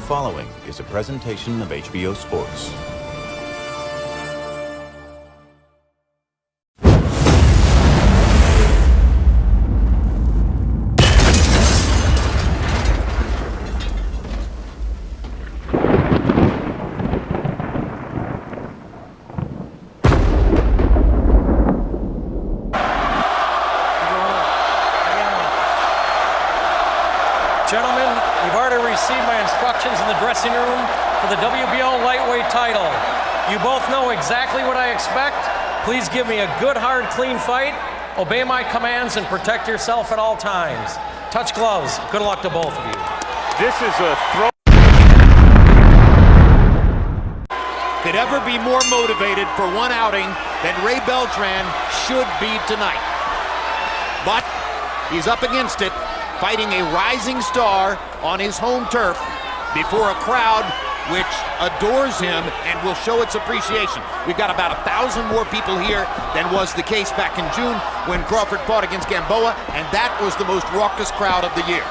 following is a presentation of HBO Sports. Gentlemen, you've already received my instructions in the dressing room for the WBO lightweight title. You both know exactly what I expect. Please give me a good, hard, clean fight. Obey my commands and protect yourself at all times. Touch gloves. Good luck to both of you. This is a throw. Could ever be more motivated for one outing than Ray Beltran should be tonight. But he's up against it, fighting a rising star on his home turf before a crowd which adores him and will show its appreciation. We've got about 1,000 more people here than was the case back in June when Crawford fought against Gamboa, and that was the most raucous crowd of the year.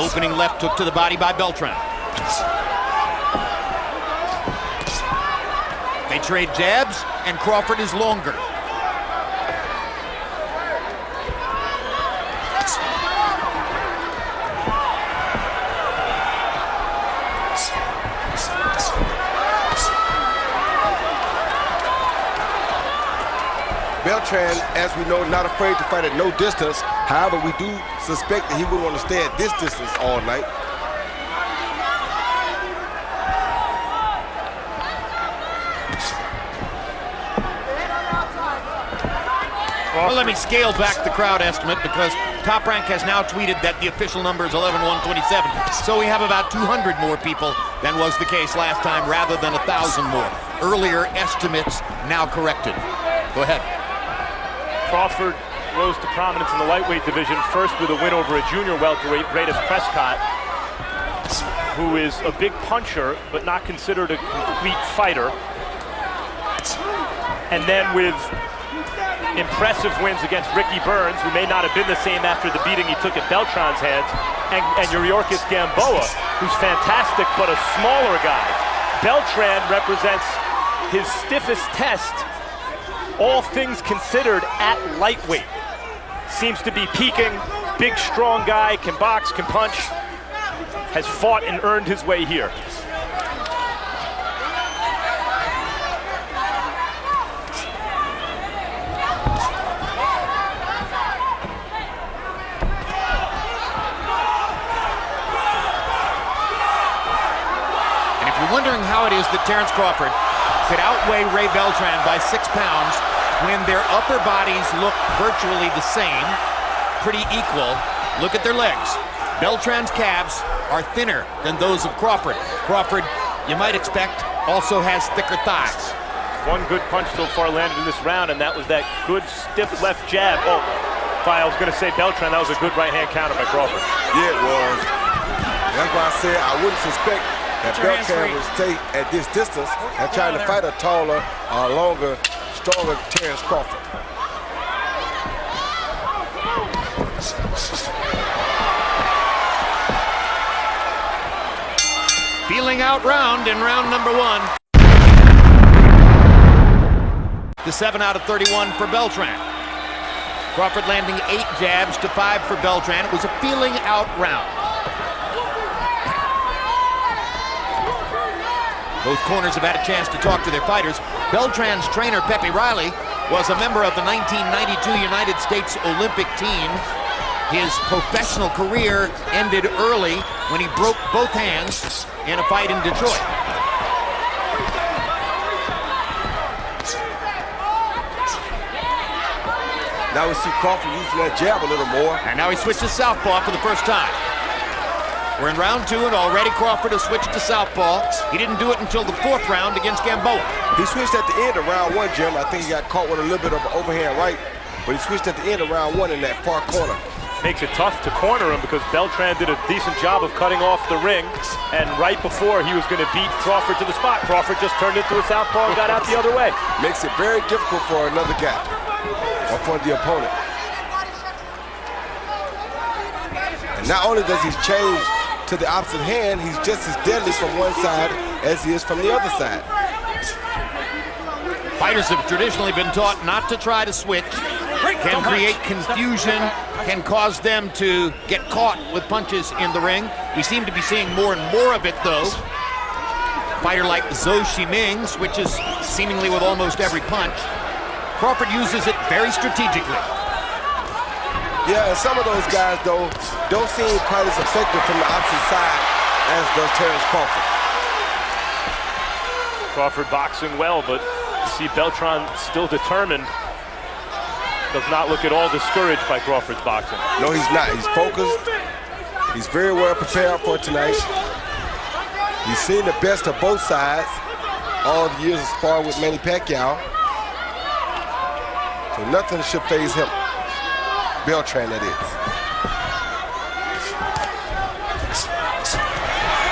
Opening left hook to the body by Beltran. They trade jabs, and Crawford is longer. Beltran, as we know, not afraid to fight at no distance. However, we do suspect that he would want to stay at this distance all night. Well, let me scale back the crowd estimate because Top Rank has now tweeted that the official number is 11,127. So we have about 200 more people than was the case last time rather than 1,000 more. Earlier estimates now corrected. Go ahead. Crawford rose to prominence in the lightweight division, first with a win over a junior welterweight, Raymus Prescott, who is a big puncher, but not considered a complete fighter. And then with impressive wins against Ricky Burns, who may not have been the same after the beating he took at Beltran's hands, and Yuriorkis Gamboa, who's fantastic, but a smaller guy. Beltran represents his stiffest test, all things considered, at lightweight. Seems to be peaking, big, strong guy, can box, can punch, has fought and earned his way here. And if you're wondering how it is that Terence Crawford could outweigh Ray Beltran by 6 pounds when their upper bodies look virtually the same, pretty equal. Look at their legs. Beltran's calves are thinner than those of Crawford. Crawford, you might expect, also has thicker thighs. One good punch so far landed in this round, and that was that good stiff left jab. Oh, I was going to say Beltran, that was a good right-hand counter by Crawford. Yeah, it was. That's why I said I wouldn't suspect that Beltran would stay at this distance and trying to fight a taller, longer, stronger Terence Crawford. Feeling out-round in round number 1. The 7 out of 31 for Beltran. Crawford landing 8 jabs to 5 for Beltran. It was a feeling out round. Both corners have had a chance to talk to their fighters. Beltran's trainer, Pepe Riley, was a member of the 1992 United States Olympic team. His professional career ended early when he broke both hands in a fight in Detroit. Now we see Crawford using that jab a little more. And now he switches southpaw for the first time. We're in round 2, and already Crawford has switched to southpaw. He didn't do it until the 4th round against Gamboa. He switched at the end of round 1, Jim. I think he got caught with a little bit of an overhand right, but he switched at the end of round 1 in that far corner. Makes it tough to corner him because Beltran did a decent job of cutting off the ring, and right before he was going to beat Crawford to the spot, Crawford just turned into a southpaw and got out the other way. Makes it very difficult for another guy, or for the opponent. Not only does he change to the opposite hand, he's just as deadly from one side as he is from the other side. Fighters have traditionally been taught not to try to switch. Can create confusion, can cause them to get caught with punches in the ring. We seem to be seeing more and more of it, though. Fighter like Zhou Shiming switches seemingly with almost every punch. Crawford uses it very strategically. Yeah, and some of those guys, though, don't seem quite as effective from the opposite side as does Terence Crawford. Crawford boxing well, but you see Beltran still determined. Does not look at all discouraged by Crawford's boxing. No, he's not. He's focused. He's very well prepared for tonight. He's seen the best of both sides all the years of sparring with Manny Pacquiao. So nothing should faze him. Beltran, that is.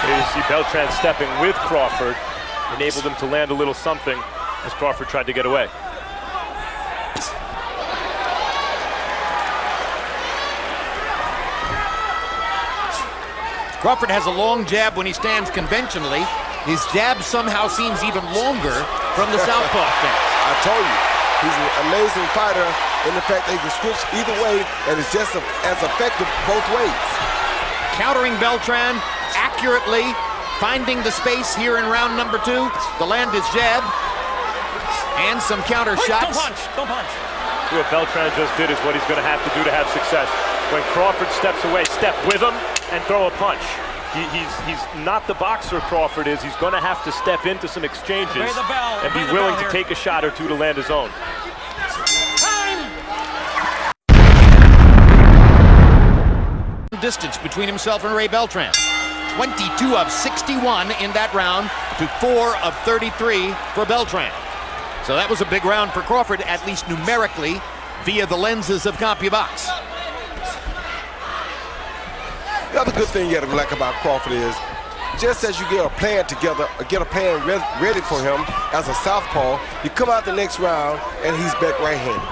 Here you see Beltran stepping with Crawford, enabled him to land a little something as Crawford tried to get away. Crawford has a long jab when he stands conventionally. His jab somehow seems even longer from the southpaw stance. I told you, he's an amazing fighter in the fact that he can switch either way and is just as effective both ways. Countering Beltran accurately, finding the space here in round number 2 to land his jab. And some counter shots. Don't punch, don't punch. See what Beltran just did is what he's going to have success. When Crawford steps away, step with him and throw a punch. He's not the boxer Crawford is. He's going to have to step into some exchanges and be willing to take a shot or two to land his own. Distance between himself and Ray Beltran. 22 of 61 in that round to 4 of 33 for Beltran. So that was a big round for Crawford, at least numerically, via the lenses of CompuBox. The other good thing you got to like about Crawford is, just as you get a plan together, or get a plan ready for him as a southpaw, you come out the next round and he's back right-handed.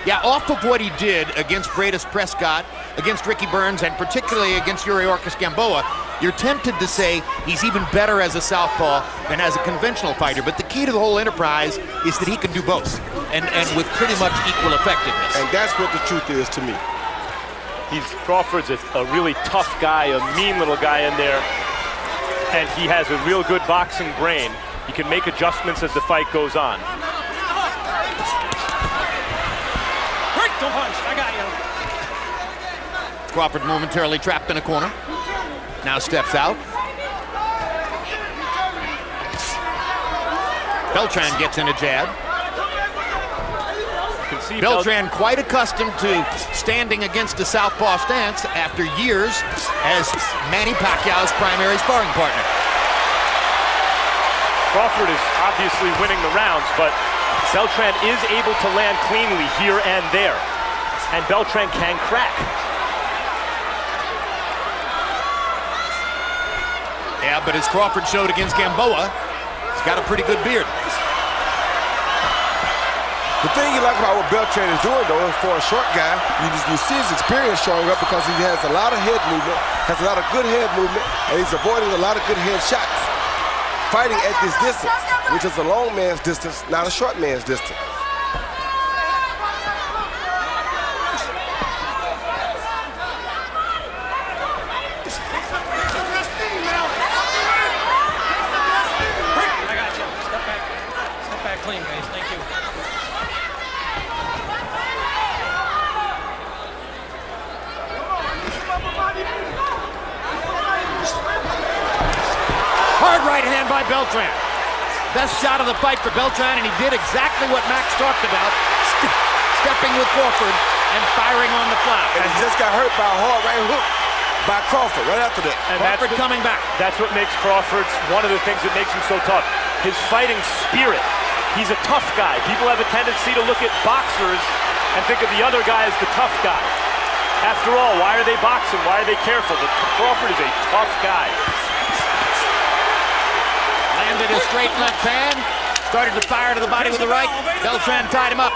Yeah, off of what he did against Bradis Prescott, against Ricky Burns, and particularly against Yuriorkis Gamboa, you're tempted to say he's even better as a southpaw than as a conventional fighter. But the key to the whole enterprise is that he can do both, and with pretty much equal effectiveness. And that's what the truth is to me. Crawford's a really tough guy, a mean little guy in there, and he has a real good boxing brain. He can make adjustments as the fight goes on. Don't punch, I got you. Crawford momentarily trapped in a corner. Now steps out. Beltran gets in a jab. Beltran quite accustomed to standing against a southpaw stance after years as Manny Pacquiao's primary sparring partner. Crawford is obviously winning the rounds, but Beltran is able to land cleanly here and there, and Beltran can crack. Yeah, but as Crawford showed against Gamboa, he's got a pretty good beard. The thing you like about what Beltran is doing, though, is for a short guy, you see his experience showing up because he has a lot of head movement, has a lot of good head movement, and he's avoiding a lot of good head shots. Fighting at this distance, which is a long man's distance, not a short man's distance. I got you. Step back clean, guys. Thank you. Hard right hand by Beltran. Best shot of the fight for Beltran, and he did exactly what Max talked about, stepping with Crawford and firing on the fly. And he just got hurt by a hard right hook by Crawford right after that. And Crawford coming back. That's what makes Crawford's one of the things that makes him so tough. His fighting spirit. He's a tough guy. People have a tendency to look at boxers and think of the other guy as the tough guy. After all, why are they boxing? Why are they careful? But Crawford is a tough guy. Landed a straight left hand. Started to fire to the body with the right. Beltran tied him up.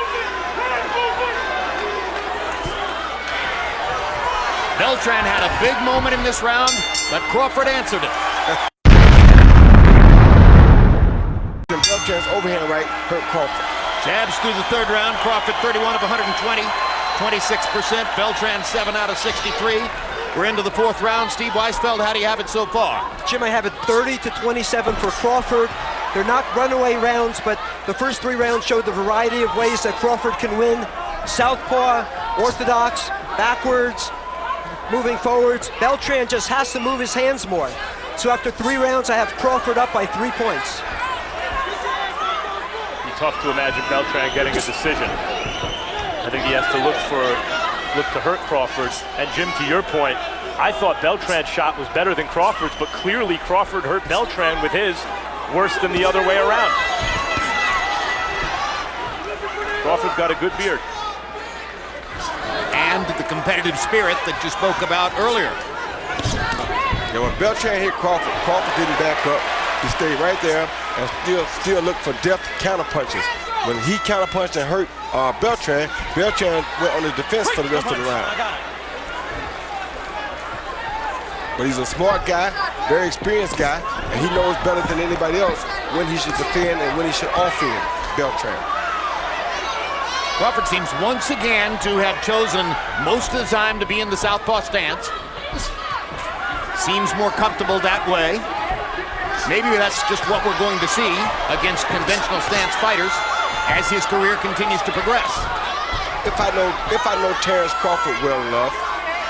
Beltran had a big moment in this round, but Crawford answered it. Beltran's overhand right hurt Crawford. Jabs through the third round. Crawford 31 of 120, 26%. Beltran 7 out of 63. We're into the fourth round. Steve Weisfeld, how do you have it so far? Jim, I have it 30-27 for Crawford. They're not runaway rounds, but the first 3 rounds showed the variety of ways that Crawford can win. Southpaw, orthodox, backwards, moving forwards. Beltran just has to move his hands more. So after 3 rounds, I have Crawford up by 3 points. Tough to imagine Beltran getting a decision. I think he has to look to hurt Crawford. And Jim, to your point, I thought Beltran's shot was better than Crawford's, but clearly Crawford hurt Beltran with his worse than the other way around. Crawford's got a good beard. And the competitive spirit that you spoke about earlier. Yeah, when Beltran hit Crawford, Crawford didn't back up. He stayed right there and still look for depth counterpunches. When he counterpunched and hurt Beltran, Beltran went on the defense for the rest of the round. But he's a smart guy, very experienced guy, and he knows better than anybody else when he should defend and when he should offend Beltran. Crawford seems once again to have chosen most of the time to be in the southpaw stance. Seems more comfortable that way. Maybe that's just what we're going to see against conventional stance fighters as his career continues to progress. If I know Terence Crawford well enough,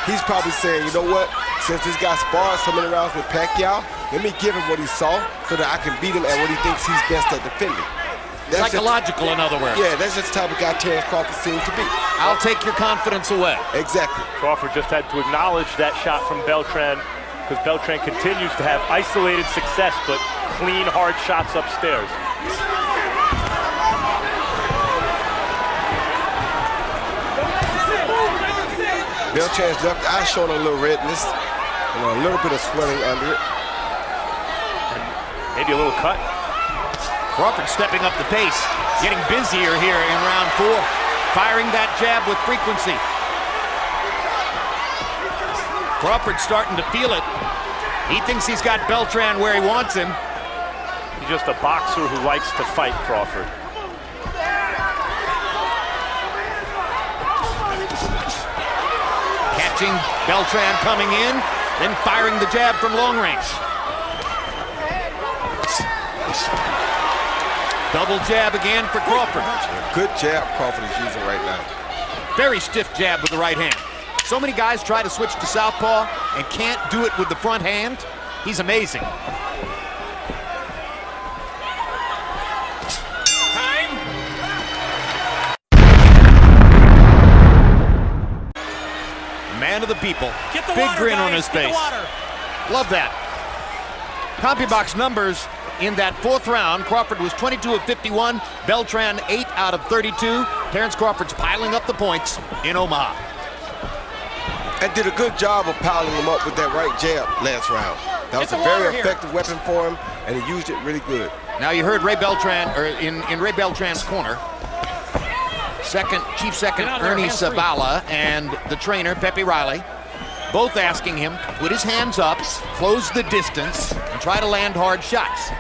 he's probably saying, you know what? Since this guy sparred so many rounds with Pacquiao, let me give him what he saw so that I can beat him at what he thinks he's best at defending. That's psychological, in other words. Yeah, that's just the type of guy Terence Crawford seems to be. I'll take your confidence away. Exactly. Crawford just had to acknowledge that shot from Beltran, because Beltran continues to have isolated success, but clean, hard shots upstairs. Beltran's left eye showing a little redness, and a little bit of swelling under it. And maybe a little cut. Crawford stepping up the pace, getting busier here in round 4, firing that jab with frequency. Crawford starting to feel it. He thinks he's got Beltran where he wants him. He's just a boxer who likes to fight, Crawford. Catching Beltran coming in, then firing the jab from long range. Double jab again for Crawford. Good jab Crawford is using right now. Very stiff jab with the right hand. So many guys try to switch to southpaw and can't do it with the front hand. He's amazing. Time. Man of the people. Big grin on his face. Love that. CompuBox numbers in that 4th round. Crawford was 22 of 51. Beltran 8 out of 32. Terence Crawford's piling up the points in Omaha. And did a good job of piling him up with that right jab last round. That was a very effective weapon for him, and he used it really good. Now you heard Ray Beltran, or in Ray Beltran's corner, Chief Second Ernie Zavala and the trainer Pepe Riley, both asking him to put his hands up, close the distance, and try to land hard shots.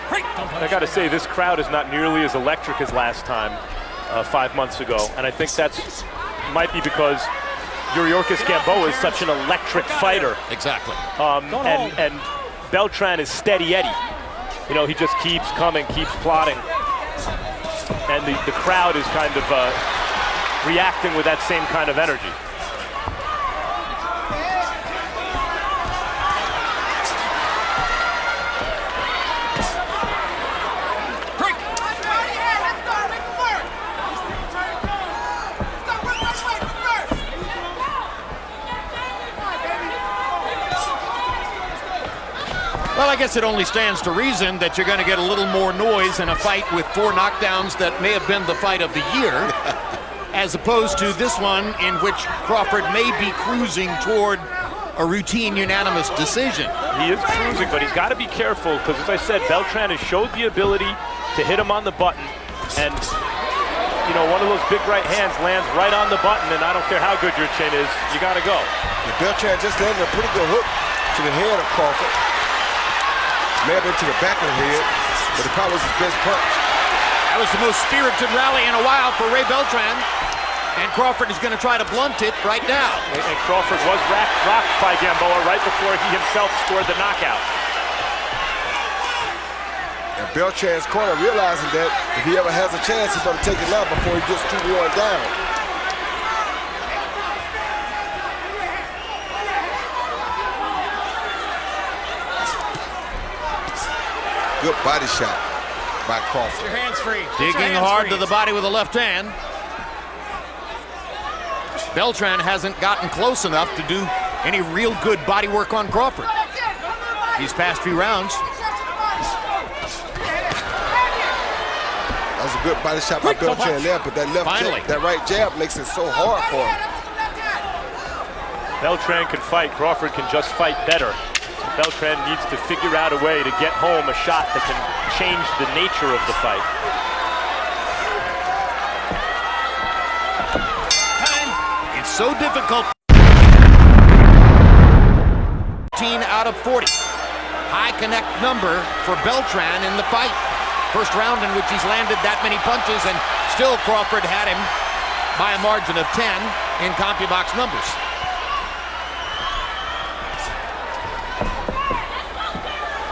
I got to say, this crowd is not nearly as electric as last time, 5 months ago, and I think that's might be because Yuriorkis Gamboa is such an electric fighter. Exactly. And Beltran is steady Eddie. You know, he just keeps coming, keeps plotting. And the crowd is kind of reacting with that same kind of energy. Well, I guess it only stands to reason that you're going to get a little more noise in a fight with 4 knockdowns that may have been the fight of the year, as opposed to this one in which Crawford may be cruising toward a routine unanimous decision. He is cruising, but he's got to be careful because, as I said, Beltran has showed the ability to hit him on the button. And, you know, one of those big right hands lands right on the button, and I don't care how good your chin is, you got to go. Yeah, Beltran just landed a pretty good hook to the head of Crawford. May have been to the back of the head, but it probably was his best punch. That was the most spirited rally in a while for Ray Beltran. And Crawford is going to try to blunt it right now. And Crawford was rocked by Gamboa right before he himself scored the knockout. And Beltran's corner realizing that if he ever has a chance, he's going to take it out before he gets too worn down. Good body shot by Crawford. Your hands free. Digging hard to the body with the left hand. Beltran hasn't gotten close enough to do any real good body work on Crawford these past few rounds. That was a good body shot by Beltran there, but that left jab, that right jab makes it so hard for him. Beltran can fight, Crawford can just fight better. Beltran needs to figure out a way to get home a shot that can change the nature of the fight. It's so difficult. 15 out of 40. High connect number for Beltran in the fight. First round in which he's landed that many punches, and still Crawford had him by a margin of 10 in CompuBox numbers.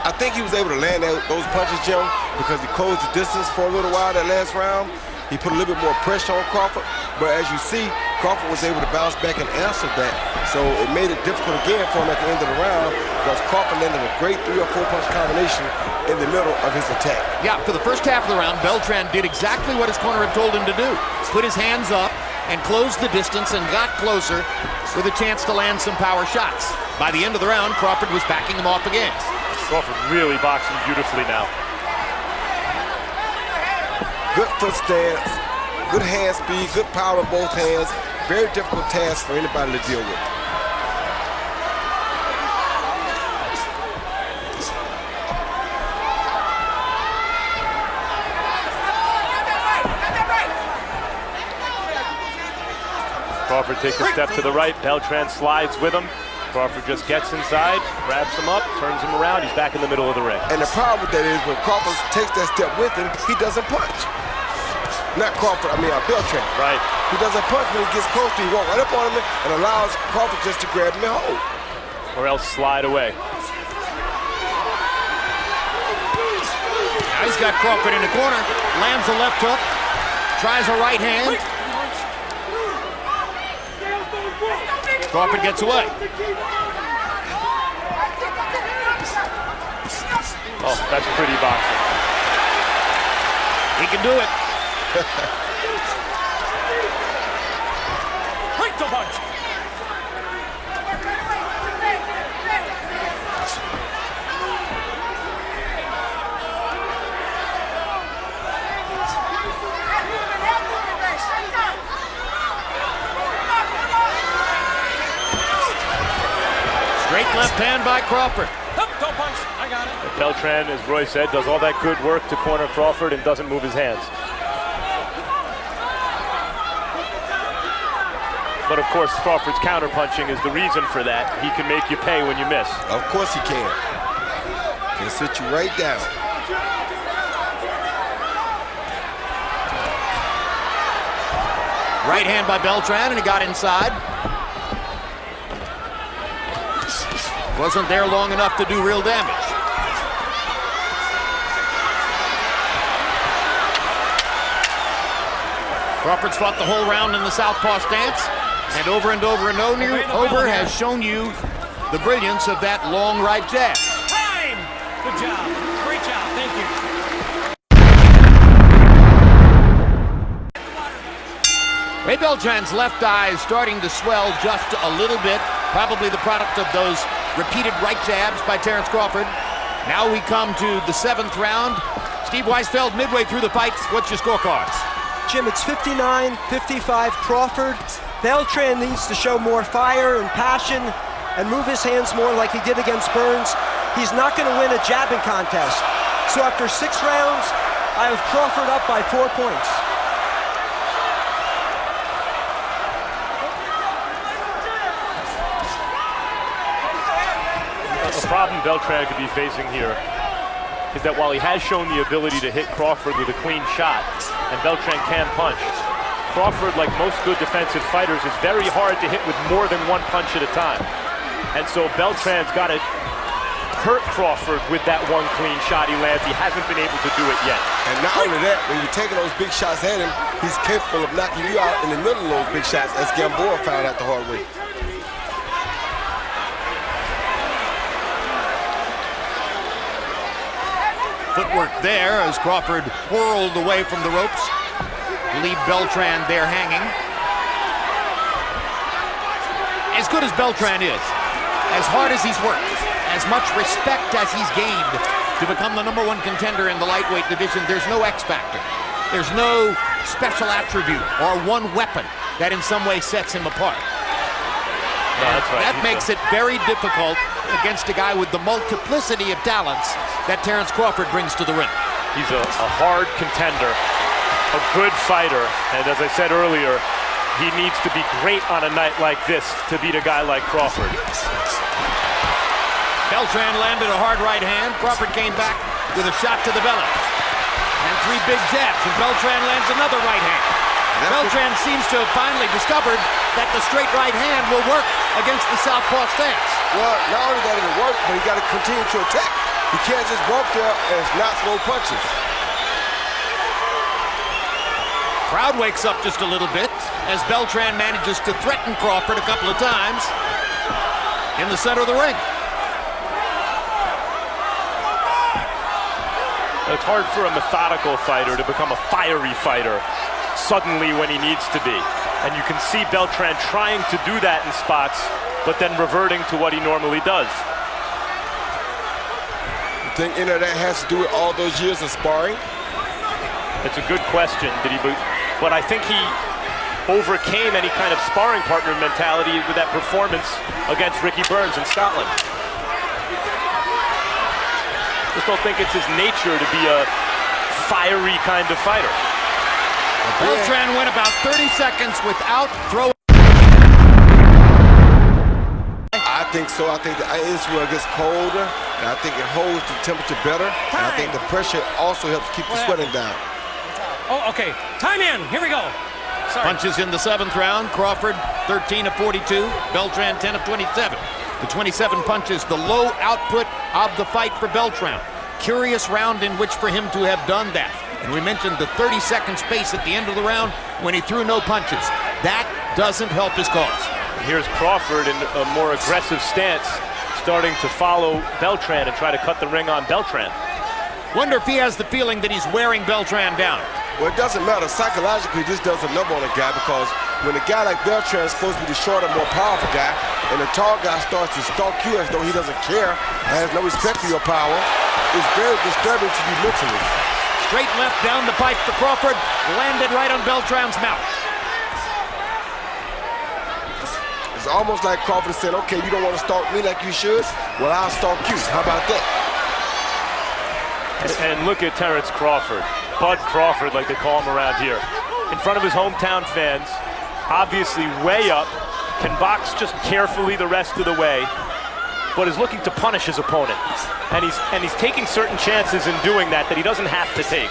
I think he was able to land those punches, Jim, because he closed the distance for a little while that last round. He put a little bit more pressure on Crawford, but as you see, Crawford was able to bounce back and answer that. So it made it difficult again for him at the end of the round, because Crawford landed a great 3 or 4 punch combination in the middle of his attack. Yeah, for the first half of the round, Beltran did exactly what his corner had told him to do. Put his hands up and closed the distance and got closer with a chance to land some power shots. By the end of the round, Crawford was backing him off again. Crawford really boxing beautifully now. Good foot stance, good hand speed, good power in both hands. Very difficult task for anybody to deal with. Crawford takes a step to the right, Beltran slides with him. Crawford just gets inside, grabs him up, turns him around, he's back in the middle of the ring. And the problem with that is when Crawford takes that step with him, he doesn't punch. Not Crawford, Beltran. Right. He doesn't punch when he gets close to him. He walks right up on him and allows Crawford just to grab him and hold. Or else slide away. Now he's got Crawford in the corner, lands a left hook, tries a right hand. Crawford gets away. Oh, that's pretty boxing. He can do it. Break the punch. Great left hand by Crawford. Don't punch. I got it. Beltran, as Roy said, does all that good work to corner Crawford and doesn't move his hands. But of course, Crawford's counterpunching is the reason for that. He can make you pay when you miss. Of course he can. He'll sit you right down. Right hand by Beltran, and he got inside. Wasn't there long enough to do real damage. Crawford's fought the whole round in the southpaw stance, and over has shown you the brilliance of that long right jab. Time! Good job. Great job. Thank you. Ray Beltran's left eye is starting to swell just a little bit, probably the product of those repeated right jabs by Terence Crawford. Now we come to the 7th round. Steve Weisfeld, midway through the fight, what's your scorecards? Jim, it's 59-55 Crawford. Beltran needs to show more fire and passion and move his hands more like he did against Burns. He's not going to win a jabbing contest. So after 6 rounds, I have Crawford up by 4 points. problem Beltran could be facing here is that while he has shown the ability to hit Crawford with a clean shot, and Beltran can punch, Crawford, like most good defensive fighters, is very hard to hit with more than one punch at a time. And so Beltran's got to hurt Crawford with that one clean shot he lands. He hasn't been able to do it yet. And not only that, when you're taking those big shots at him, he's capable of knocking you out in the middle of those big shots, as Gamboa found out the hard way. Footwork there as Crawford whirled away from the ropes to leave Beltran there hanging. As good as Beltran is, as hard as he's worked, as much respect as he's gained to become the #1 contender in the lightweight division, there's no X factor. There's no special attribute or one weapon that in some way sets him apart. No, that's right. That makes it very difficult against a guy with the multiplicity of talents that Terence Crawford brings to the ring. He's a hard contender, a good fighter, and as I said earlier, he needs to be great on a night like this to beat a guy like Crawford. Beltran landed a hard right hand. Crawford came back with a shot to the belly. And 3 big jabs, and Beltran lands another right hand. Beltran seems to have finally discovered that the straight right hand will work against the southpaw stance. Well, not only that it'll work, but he got to continue to attack. He can't just walk there and not throw punches. Crowd wakes up just a little bit as Beltran manages to threaten Crawford a couple of times in the center of the ring. It's hard for a methodical fighter to become a fiery fighter suddenly when he needs to be. And you can see Beltran trying to do that in spots, but then reverting to what he normally does. You think any of that has to do with all those years of sparring? It's a good question. But I think he overcame any kind of sparring partner mentality with that performance against Ricky Burns in Scotland. Just don't think it's his nature to be a fiery kind of fighter. Beltran went about 30 seconds without throwing. I think so. I think the ice will get colder, and I think it holds the temperature better. And I think the pressure also helps keep the sweating down. Oh, okay. Time in. Here we go. Sorry. Punches in the 7th round. Crawford 13 of 42. Beltran 10 of 27. The 27 punches, the low output of the fight for Beltran. Curious round in which for him to have done that. And we mentioned the 30-second space at the end of the round when he threw no punches. That doesn't help his cause. Here's Crawford in a more aggressive stance, starting to follow Beltran and try to cut the ring on Beltran. Wonder if he has the feeling that he's wearing Beltran down. Well, it doesn't matter. Psychologically, this does a number on a guy, because when a guy like Beltran is supposed to be the shorter, more powerful guy, and the tall guy starts to stalk you as though he doesn't care and has no respect for your power, it's very disturbing to you mentally. Straight left down the pipe for Crawford, landed right on Beltran's mouth. It's almost like Crawford said, okay, you don't want to stalk me like you should? Well, I'll stalk you. How about that? And look at Terence Crawford. Bud Crawford, like they call him around here. In front of his hometown fans, obviously way up, can box just carefully the rest of the way, but is looking to punish his opponent. And he's taking certain chances in doing that he doesn't have to take.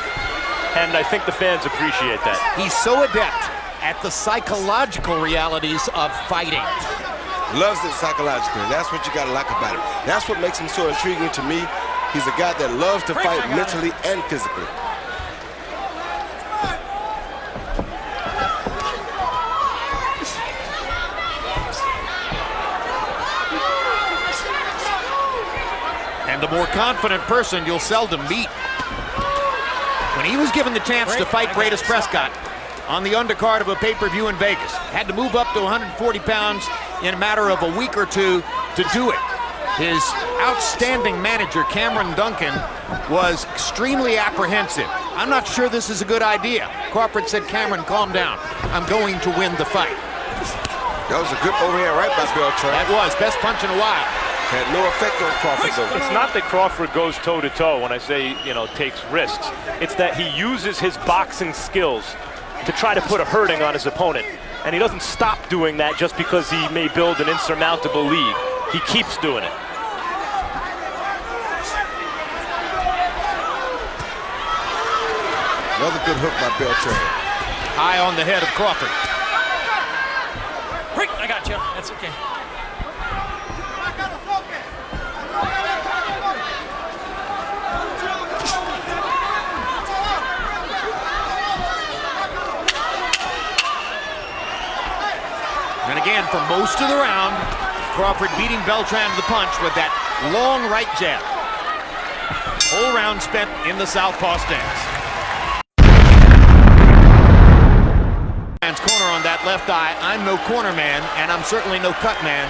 And I think the fans appreciate that. He's so adept at the psychological realities of fighting. Loves it psychologically. That's what you got to like about him. That's what makes him so intriguing to me. He's a guy that loves to fight mentally and physically. And a more confident person you'll seldom meet. When he was given the chance to fight Greatest Prescott on the undercard of a pay-per-view in Vegas, had to move up to 140 pounds in a matter of a week or two to do it. His outstanding manager, Cameron Duncan, was extremely apprehensive. I'm not sure this is a good idea. Crawford said, Cameron, calm down. I'm going to win the fight. That was a good overhand right by Beltran. That was, best punch in a while. Had no effect on Crawford, though. It's not that Crawford goes toe-to-toe when I say, takes risks. It's that he uses his boxing skills to try to put a hurting on his opponent. And he doesn't stop doing that just because he may build an insurmountable lead. He keeps doing it. Another good hook by Beltran. High on the head of Crawford. Rick, I got you. That's okay. And again, for most of the round, Crawford beating Beltran to the punch with that long right jab. Whole round spent in the southpaw stance. Man's corner on that left eye. I'm no corner man, and I'm certainly no cut man,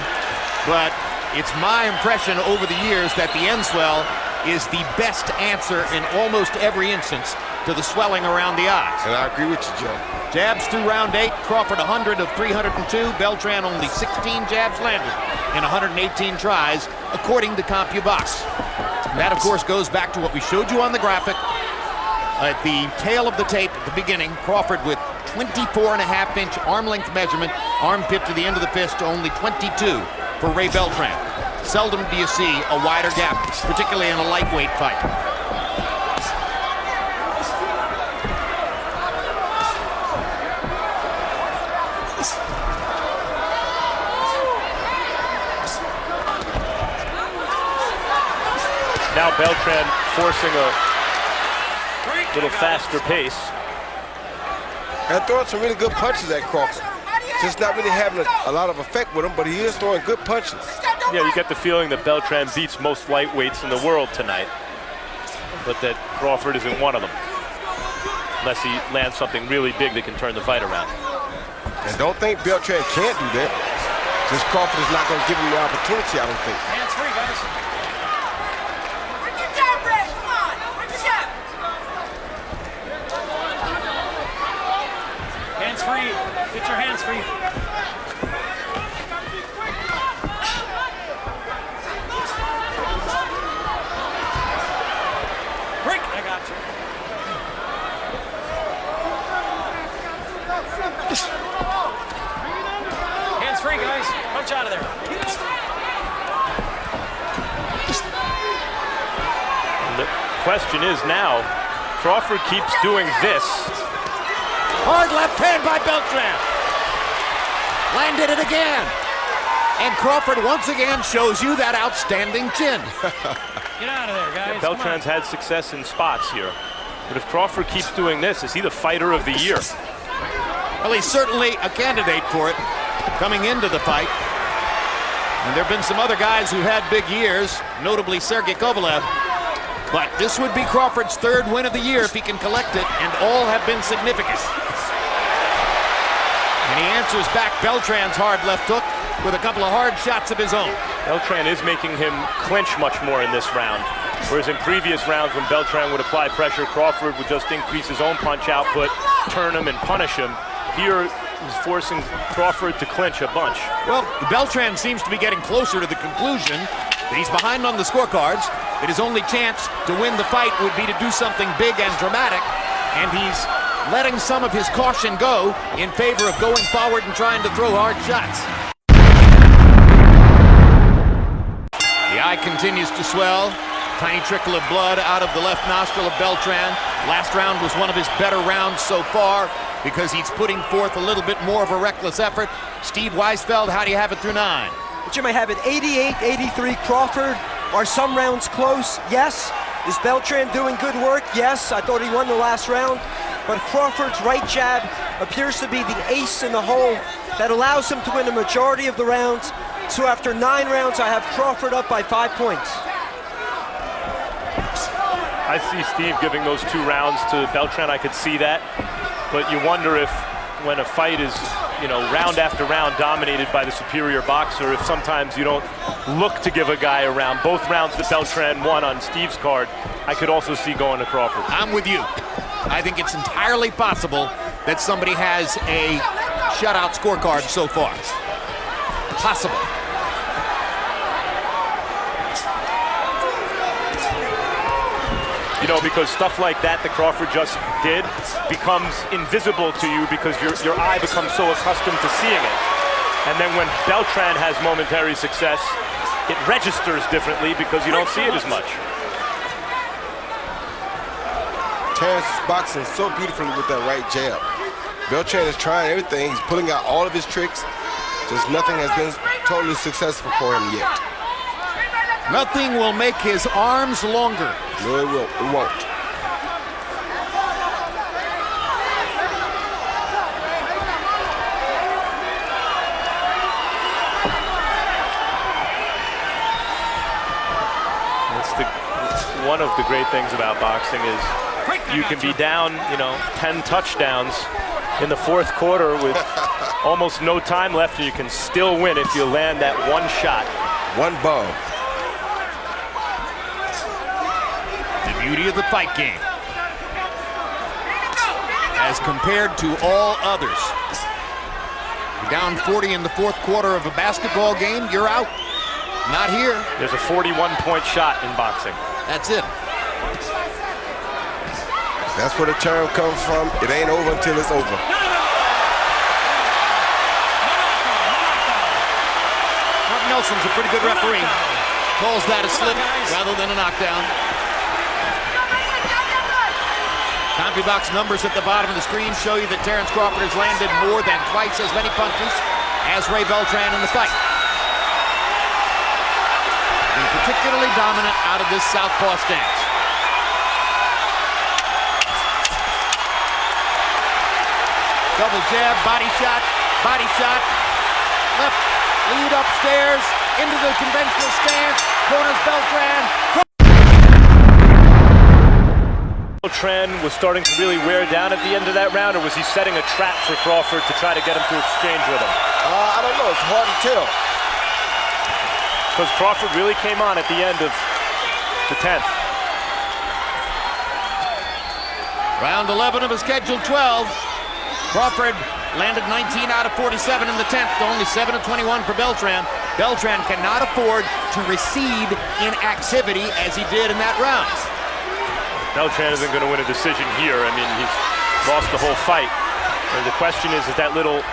but it's my impression over the years that the end swell is the best answer in almost every instance to the swelling around the eyes. And I agree with you, Joe. Jabs through round 8, Crawford 100 of 302, Beltran only 16 jabs landed in 118 tries, according to CompuBox. And that, of course, goes back to what we showed you on the graphic at the tail of the tape at the beginning. Crawford with 24.5-inch arm length measurement, armpit to the end of the fist, only 22 for Ray Beltran. Seldom do you see a wider gap, particularly in a lightweight fight. Now Beltran forcing a little faster pace. And throwing some really good punches at Crawford. Just not really having a lot of effect with him, but he is throwing good punches. Yeah, you get the feeling that Beltran beats most lightweights in the world tonight, but that Crawford isn't one of them, unless he lands something really big that can turn the fight around. And don't think Beltran can't do that. Just Crawford is not going to give him the opportunity, I don't think. Hands free, guys. Hands free. Get your hands free. Break. I got you. Hands free, guys. Punch out of there. And the question is now, Crawford keeps doing this. Hard left hand by Beltran. Landed it again. And Crawford once again shows you that outstanding chin. Get out of there, guys. Beltran's had success in spots here. But if Crawford keeps doing this, is he the fighter of the year? Well, he's certainly a candidate for it coming into the fight. And there have been some other guys who had big years, notably Sergey Kovalev. But this would be Crawford's 3rd win of the year if he can collect it, and all have been significant. And he answers back Beltran's hard left hook with a couple of hard shots of his own. Beltran is making him clinch much more in this round. Whereas in previous rounds when Beltran would apply pressure, Crawford would just increase his own punch output, turn him and punish him. Here he's forcing Crawford to clinch a bunch. Well, Beltran seems to be getting closer to the conclusion that he's behind on the scorecards, that his only chance to win the fight would be to do something big and dramatic, and he's letting some of his caution go in favor of going forward and trying to throw hard shots. The eye continues to swell. Tiny trickle of blood out of the left nostril of Beltran. Last round was one of his better rounds so far because he's putting forth a little bit more of a reckless effort. Steve Weisfeld, how do you have it through 9? Jim, I have it 88-83 Crawford. Are some rounds close? Yes. Is Beltran doing good work? Yes. I thought he won the last round. But Crawford's right jab appears to be the ace in the hole that allows him to win a majority of the rounds. So after 9 rounds, I have Crawford up by 5 points. I see Steve giving those 2 rounds to Beltran. I could see that. But you wonder if when a fight is, you know, round after round dominated by the superior boxer, if sometimes you don't look to give a guy a round. Both rounds that Beltran won on Steve's card, I could also see going to Crawford. I'm with you. I think it's entirely possible that somebody has a shutout scorecard so far. Possible. You know, because stuff like that Crawford just did becomes invisible to you because your eye becomes so accustomed to seeing it. And then when Beltran has momentary success, it registers differently because you don't see it as much. Terence is boxing so beautifully with that right jab. Beltran is trying everything. He's pulling out all of his tricks. Just nothing has been totally successful for him yet. Nothing will make his arms longer. No, it won't. One of the great things about boxing is you can be down, 10 touchdowns in the fourth quarter with almost no time left, and you can still win if you land that one shot. One bomb. The beauty of the fight game, as compared to all others. You're down 40 in the fourth quarter of a basketball game, you're out. Not here. There's a 41-point shot in boxing. That's it. That's where the term comes from. It ain't over until it's over. Mark Nelson's a pretty good referee. Calls that a slip rather than a knockdown. CompuBox numbers at the bottom of the screen show you that Terence Crawford has landed more than twice as many punches as Ray Beltran in the fight. Being particularly dominant out of this southpaw stance. Double jab, body shot, left, lead upstairs, into the conventional stance, corners Beltran. Beltran was starting to really wear down at the end of that round, or was he setting a trap for Crawford to try to get him to exchange with him? I don't know, it's hard to tell. Because Crawford really came on at the end of the 10th. Round 11 of a scheduled 12. Crawford landed 19 out of 47 in the 10th, only 7 of 21 for Beltran. Beltran cannot afford to recede in activity as he did in that round. Beltran isn't going to win a decision here. I mean, he's lost the whole fight. And the question is that little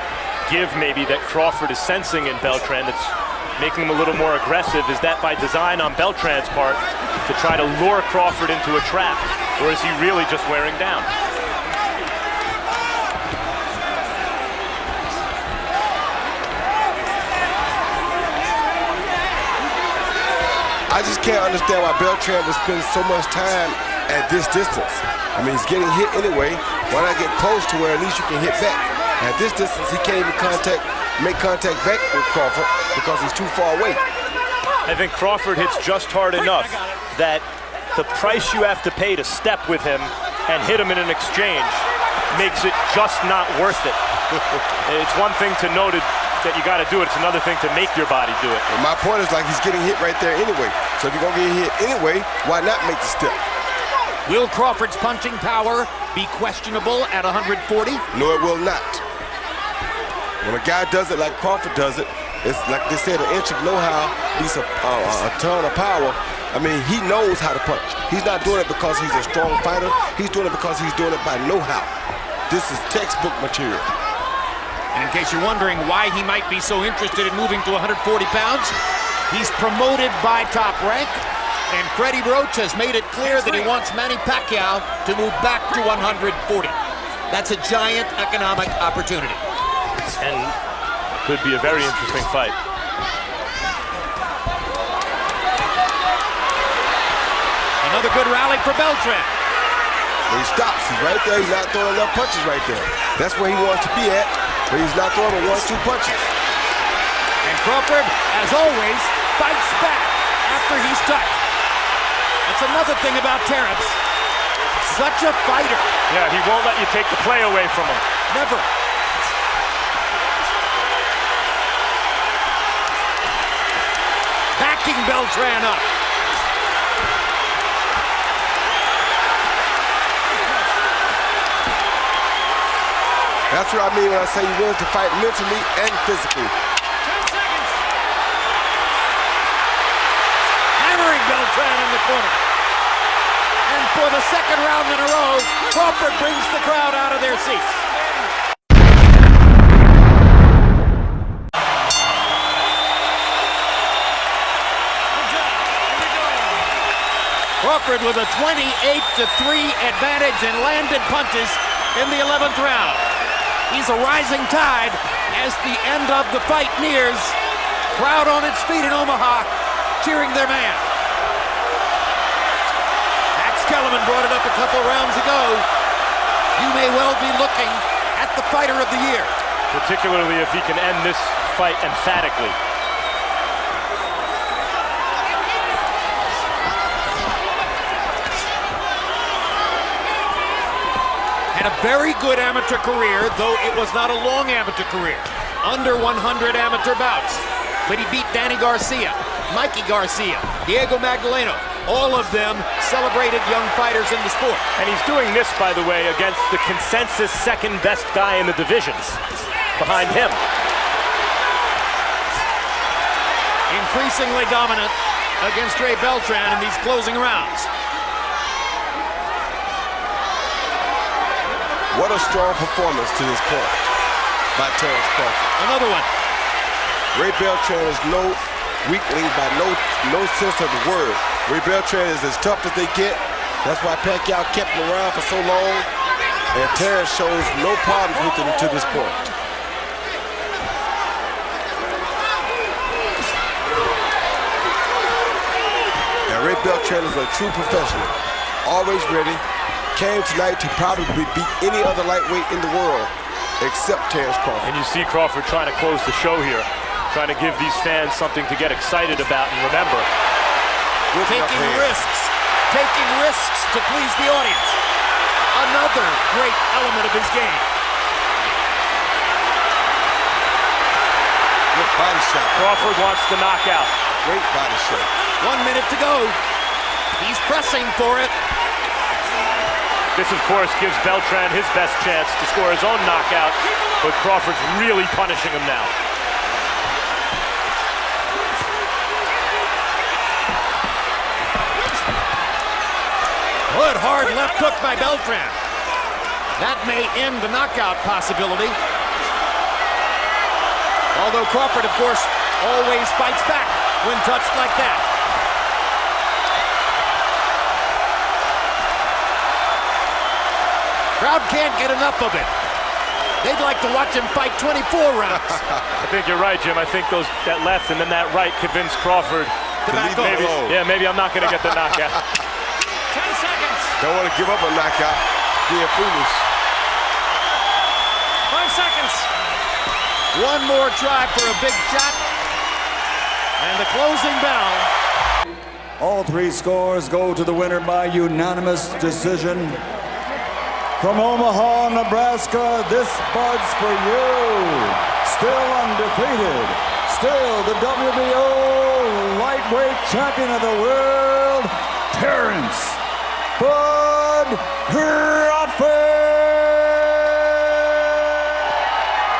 give maybe that Crawford is sensing in Beltran that's making him a little more aggressive? Is that by design on Beltran's part to try to lure Crawford into a trap? Or is he really just wearing down? I just can't understand why Beltran would spend so much time at this distance. I mean, he's getting hit anyway. Why not get close to where at least you can hit back? At this distance, he can't even make contact back with Crawford because he's too far away. I think Crawford hits just hard enough that the price you have to pay to step with him and hit him in an exchange makes it just not worth it. It's one thing to know that you got to do it. It's another thing to make your body do it. And my point is, like, he's getting hit right there anyway. So if you're going to get hit anyway, why not make the step? Will Crawford's punching power be questionable at 140? No, it will not. When a guy does it like Crawford does it, it's like they said, an inch of know-how beats a ton of power. I mean, he knows how to punch. He's not doing it because he's a strong fighter. He's doing it because he's doing it by know-how. This is textbook material. And in case you're wondering why he might be so interested in moving to 140 pounds, he's promoted by Top Rank, and Freddie Roach has made it clear that he wants Manny Pacquiao to move back to 140. That's a giant economic opportunity. And could be a very interesting fight. Another good rally for Beltran. He stops. He's right there. He's not throwing enough punches right there. That's where he wants to be at, but he's not throwing but 1-2 punches. And Crawford, as always, fights back after he's touched. That's another thing about Terence. Such a fighter. Yeah, he won't let you take the play away from him. Never. Backing Beltran up. That's what I mean when I say you're willing to fight mentally and physically. 10 seconds. Hammering Beltran in the corner. And for the second round in a row, Crawford brings the crowd out of their seats. Crawford with a 28-3 advantage and landed punches in the 11th round. He's a rising tide as the end of the fight nears. Crowd on its feet in Omaha, cheering their man. Kellerman brought it up a couple rounds ago. You may well be looking at the fighter of the year. Particularly if he can end this fight emphatically. Had a very good amateur career, though it was not a long amateur career. Under 100 amateur bouts. But he beat Danny Garcia, Mikey Garcia, Diego Magdaleno. All of them celebrated young fighters in the sport. And he's doing this, by the way, against the consensus second best guy in the divisions behind him. Increasingly dominant against Ray Beltran in these closing rounds. What a strong performance to this point by Terence Crawford. Another one. Ray Beltran is no weakling by no sense of the word. Ray Beltran is as tough as they get. That's why Pacquiao kept him around for so long. And Terence shows no problems with him to this point. And Ray Beltran is a true professional. Always ready. Came tonight to probably beat any other lightweight in the world except Terence Crawford. And you see Crawford trying to close the show here. Trying to give these fans something to get excited about and remember. Taking risks to please the audience. Another great element of his game. Good body shot. Crawford wants the knockout. Great body shot. 1 minute to go. He's pressing for it. This, of course, gives Beltran his best chance to score his own knockout, but Crawford's really punishing him now. Good hard left hook by Beltran. That may end the knockout possibility. Although Crawford, of course, always fights back when touched like that. Crowd can't get enough of it. They'd like to watch him fight 24 rounds. I think you're right, Jim. I think that left and then that right convinced Crawford to back off. Maybe I'm not going to get the knockout. 10 seconds. Don't want to give up a knockout. Being foolish. 5 seconds. One more try for a big shot. And the closing bell. All three scores go to the winner by unanimous decision. From Omaha, Nebraska, this Bud's for you. Still undefeated. Still the WBO lightweight champion of the world, Terence Bud